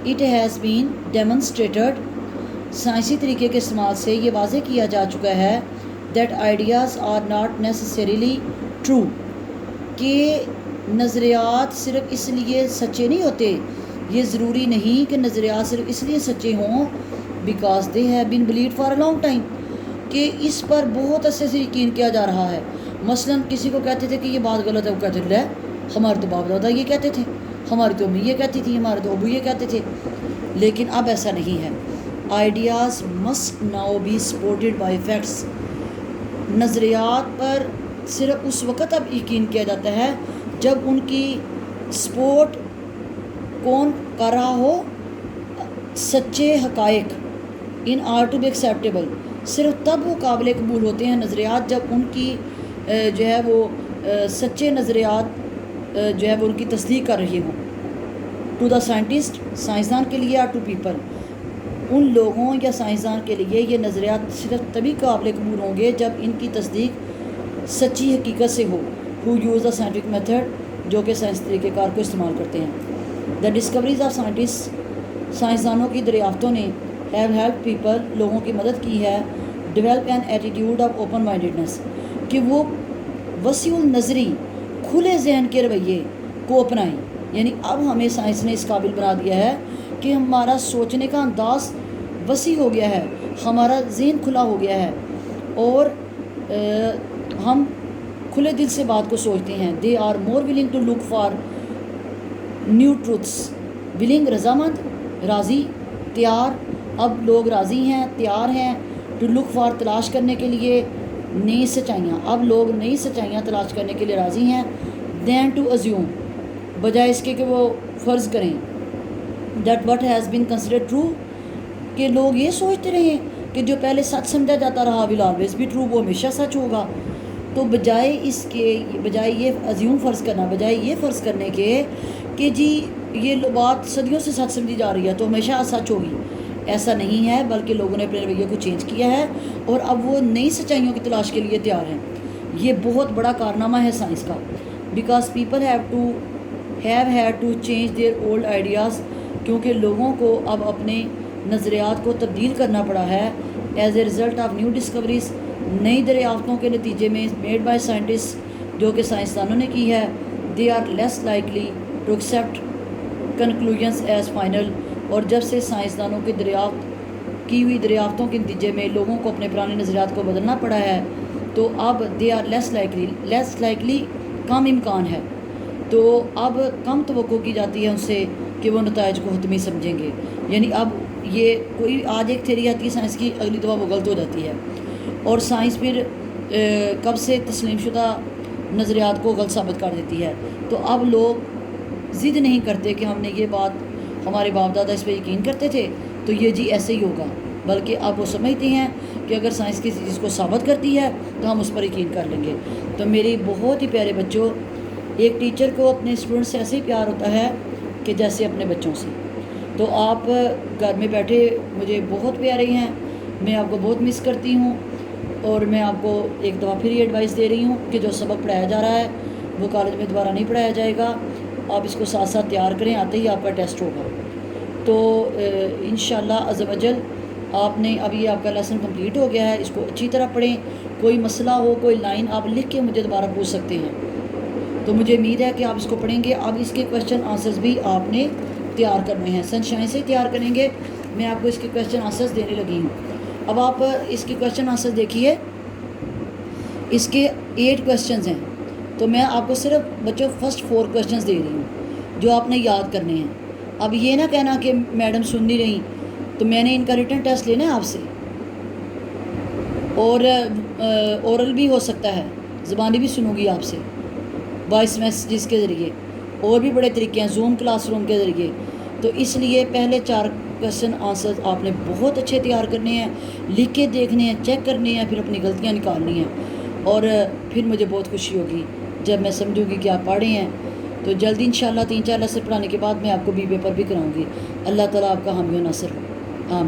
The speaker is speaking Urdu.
اٹ ہیز بین ڈیمونسٹریٹڈ، سائنسی طریقے کے استعمال سے یہ واضح کیا جا چکا ہے that ideas are not necessarily true, کہ نظریات صرف اس لیے سچے نہیں ہوتے، یہ ضروری نہیں کہ نظریات صرف اس لیے سچے ہوں because they have been believed for a long time, کہ اس پر بہت عرصے سے یقین کیا جا رہا ہے۔ مثلاً کسی کو کہتے تھے کہ یہ بات غلط ہے، وہ کہتے تھے ہمارے تو باپ دادا یہ کہتے تھے، ہماری تو امی یہ کہتی تھی، ہمارے تو ابو یہ کہتے تھے، لیکن اب ایسا نہیں ہے۔ Ideas must now be supported by facts, نظریات پر صرف اس وقت اب یقین کیا جاتا ہے جب ان کی سپورٹ کون کر رہا ہو، سچے حقائق، ان آر ٹو بی ایکسیپٹیبل، صرف تب وہ قابل قبول ہوتے ہیں نظریات جب ان کی جو ہے وہ سچے نظریات جو ہے وہ ان کی تصدیق کر رہی ہوں۔ ٹو دا سائنٹسٹ، سائنسدان کے لیے، اور ٹو پیپل، ان لوگوں یا سائنسدان کے لیے یہ نظریات صرف تبھی قابل قبول ہوں گے جب ان کی تصدیق سچی حقیقت سے ہو۔ ہو یوز دا سائنٹیفک میتھڈ، جو کہ سائنس طریقہ کار کو استعمال کرتے ہیں۔ دا ڈسکوریز آف سائنٹسٹ، سائنسدانوں کی دریافتوں نے ہیو ہیلپ پیپل، لوگوں کی مدد کی ہے، develop an attitude of open mindedness, کہ وہ وسیع النظری، کھلے ذہن کے رویے کو اپنائیں۔ یعنی اب ہمیں سائنس نے اس قابل بنا دیا ہے کہ ہمارا سوچنے کا انداز وسیع ہو گیا ہے، ہمارا ذہن کھلا ہو گیا ہے، اور ہم کھلے دل سے بات کو سوچتے ہیں۔ They are more willing to look for new truths, willing رضامند، راضی، تیار، اب لوگ راضی ہیں، تیار ہیں، ٹو لک فار تلاش کرنے کے لیے نئی سچائیاں، اب لوگ نئی سچائیاں تلاش کرنے کے لیے راضی ہیں۔ دین ٹو ازیوم، بجائے اس کے کہ وہ فرض کریں، that what has been considered true, کہ لوگ یہ سوچتے رہے کہ جو پہلے سچ سمجھا جاتا رہا ول آلویز بی ٹرو، وہ ہمیشہ سچ ہوگا۔ تو بجائے اس کے، بجائے یہ ازیوم فرض کرنا، بجائے یہ فرض کرنے کے کہ جی یہ بات صدیوں سے سچ سمجھی جا رہی ہے تو ہمیشہ سچ ہوگی، ایسا نہیں ہے، بلکہ لوگوں نے اپنے رویے کو چینج کیا ہے اور اب وہ نئی سچائیوں کی تلاش کے لیے تیار ہیں۔ یہ بہت بڑا کارنامہ ہے سائنس کا، because people have had to change their old ideas, کیونکہ لوگوں کو اب اپنے نظریات کو تبدیل کرنا پڑا ہے as a result of new discoveries, نئی دریافتوں کے نتیجے میں، میڈ بائی سائنٹسٹ، جو کہ سائنسدانوں نے کی ہے۔ They are less likely to accept conclusions as final, اور جب سے سائنسدانوں کی دریافت کی ہوئی دریافتوں کے نتیجے میں لوگوں کو اپنے پرانے نظریات کو بدلنا پڑا ہے، تو اب دے آر لیس لائکلی کم امکان ہے، تو اب کم توقع کی جاتی ہے ان سے کہ وہ نتائج کو حتمی سمجھیں گے۔ یعنی اب یہ کوئی آج ایک تھیوری آتی ہے سائنس کی، اگلی دفعہ وہ غلط ہو جاتی ہے، اور سائنس پھر کب سے تسلیم شدہ نظریات کو غلط ثابت کر دیتی ہے۔ تو اب لوگ ضد نہیں کرتے کہ ہم نے یہ بات، ہمارے باپ دادا اس پہ یقین کرتے تھے تو یہ جی ایسے ہی ہوگا، بلکہ اب وہ سمجھتے ہیں کہ اگر سائنس کسی چیز کو ثابت کرتی ہے تو ہم اس پر یقین کر لیں گے۔ تو میری بہت ہی پیارے بچوں، ایک ٹیچر کو اپنے اسٹوڈنٹ سے ایسے ہی پیار ہوتا ہے کہ جیسے اپنے بچوں سے۔ تو آپ گھر میں بیٹھے مجھے بہت پیارے ہیں، میں آپ کو بہت مس کرتی ہوں، اور میں آپ کو ایک دفعہ پھر یہ ایڈوائس دے رہی ہوں کہ جو سبق پڑھایا جا رہا ہے وہ کالج میں دوبارہ نہیں پڑھایا جائے گا، آپ اس کو ساتھ ساتھ تیار کریں، آتے ہی آپ کا ٹیسٹ ہوگا۔ تو انشاءاللہ عز و جل آپ نے، اب یہ آپ کا لیسن کمپلیٹ ہو گیا ہے، اس کو اچھی طرح پڑھیں، کوئی مسئلہ ہو، کوئی لائن آپ لکھ کے مجھے دوبارہ پوچھ سکتے ہیں، تو مجھے امید ہے کہ آپ اس کو پڑھیں گے۔ اب اس کے کویشچن آنسرز بھی آپ نے تیار کرنے ہیں، سنشائن سے تیار کریں گے، میں آپ کو اس کے کویشچن آنسرز دینے لگی ہوں۔ اب آپ اس کے کویشچن آنسرز دیکھیے، اس کے 8 کویشچنز ہیں، تو میں آپ کو صرف بچوں فرسٹ 4 کویشچنز دے رہی ہوں جو آپ نے یاد کرنے ہیں۔ اب یہ نہ کہنا کہ میڈم سن نہیں رہی، تو میں نے ان کا ریٹن ٹیسٹ لینا ہے آپ سے، اور اورل بھی ہو سکتا ہے، زبانی بھی سنوں گی آپ سے، وائس میسیجز کے ذریعے، اور بھی بڑے طریقے ہیں، زوم کلاس روم کے ذریعے۔ تو اس لیے پہلے 4 کویشچن آنسرز آپ نے بہت اچھے تیار کرنے ہیں، لکھ کے دیکھنے ہیں، چیک کرنے ہیں، پھر اپنی غلطیاں نکالنی ہیں، اور پھر مجھے بہت خوشی ہوگی جب میں سمجھوں گی کہ آپ پڑھے ہیں۔ تو جلدی انشاءاللہ 3-4 لیسن پڑھانے کے بعد میں آپ کو بی پیپر بھی کراؤں گی۔ اللہ تعالیٰ آپ کا حامی و ناصر ہو، آمین۔